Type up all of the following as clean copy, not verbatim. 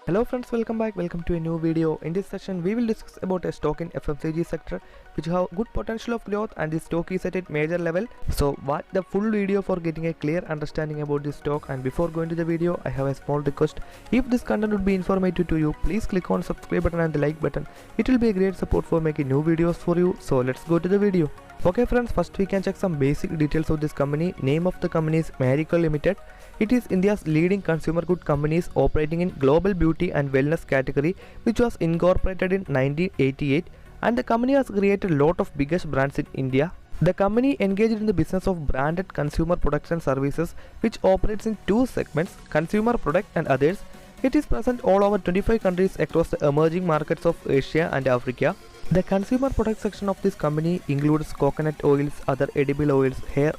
Hello friends, welcome to a new video. In this session we will discuss about a stock in FMCG sector which have good potential of growth, and this stock is at a major level. So watch the full video for getting a clear understanding about this stock. And before going to the video, I have a small request. If this content would be informative to you, please click on subscribe button and the like button. It will be a great support for making new videos for you. So let's go to the video. Okay friends, first we can check some basic details of this company. Name of the company is Marico Limited. It is India's leading consumer good companies operating in global beauty and wellness category, which was incorporated in 1988, and the company has created a lot of biggest brands in India. The company engaged in the business of branded consumer products and services, which operates in two segments, consumer product and others. It is present all over 25 countries across the emerging markets of Asia and Africa. The consumer product section of this company includes coconut oils, other edible oils, hair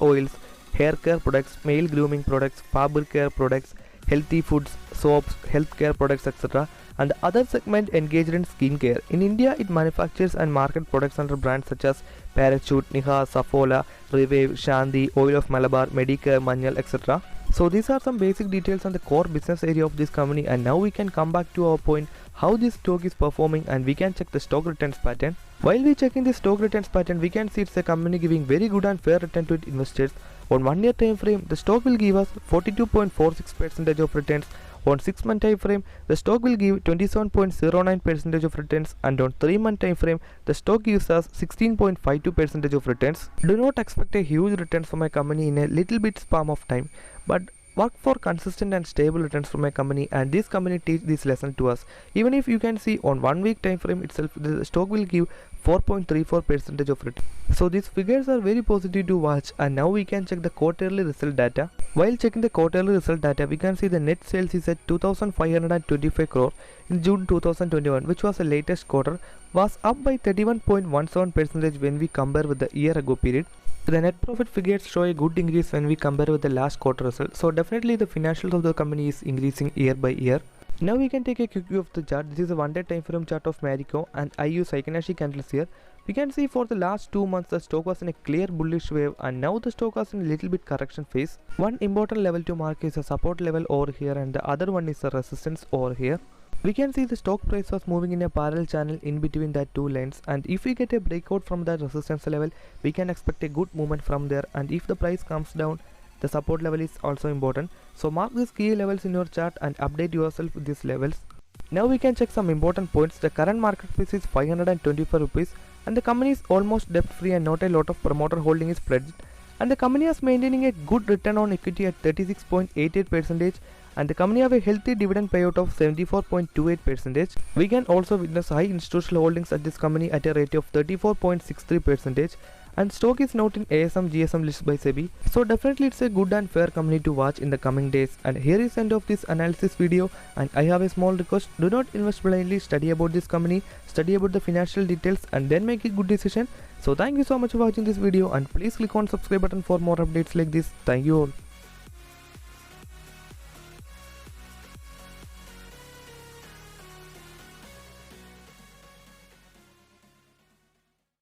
care products, male grooming products, fabric care products, healthy foods, soaps, healthcare products, etc. And the other segment engaged in skincare. In India, it manufactures and markets products under brands such as Parachute, Niha, Saffola, Revive, Shanti, Oil of Malabar, Medicare, Manjal, etc. So these are some basic details on the core business area of this company, and now we can come back to our point how this stock is performing, and we can check the stock returns pattern. While we checking the stock returns pattern, we can see it's a company giving very good and fair return to its investors. On 1 year time frame, the stock will give us 42.46% of returns. On 6 month time frame, the stock will give 27.09% of returns, and on 3 month time frame, the stock gives us 16.52% of returns. Do not expect a huge returns from a company in a little bit span of time, but work for consistent and stable returns from a company, and this company teach this lesson to us. Even if you can see on 1 week time frame itself, the stock will give 4.34% of return. So these figures are very positive to watch, and now we can check the quarterly result data. While checking the quarterly result data, we can see the net sales is at 2525 crore in June 2021, which was the latest quarter, was up by 31.17% when we compare with the year ago period. The net profit figures show a good increase when we compare with the last quarter result. So definitely the financials of the company is increasing year by year. Now we can take a quick view of the chart. This is a 1 day time frame chart of Marico, and I use Fibonacci candles here. We can see for the last 2 months the stock was in a clear bullish wave, and now the stock was in a little bit correction phase. One important level to mark is a support level over here, and the other one is a resistance over here. We can see the stock price was moving in a parallel channel in between that two lines, and if we get a breakout from that resistance level, we can expect a good movement from there. And if the price comes down, the support level is also important. So mark these key levels in your chart and update yourself with these levels. Now we can check some important points. The current market price is 524 rupees, and the company is almost debt free and not a lot of promoter holding is pledged. And the company is maintaining a good return on equity at 36.88%, and the company have a healthy dividend payout of 74.28%. We can also witness high institutional holdings at this company at a rate of 34.63%, and stock is not in ASM GSM list by SEBI. So definitely it's a good and fair company to watch in the coming days. And here is the end of this analysis video, and I have a small request. Do not invest blindly, study about this company, study about the financial details, and then make a good decision. So thank you so much for watching this video, and please click on subscribe button for more updates like this. Thank you all.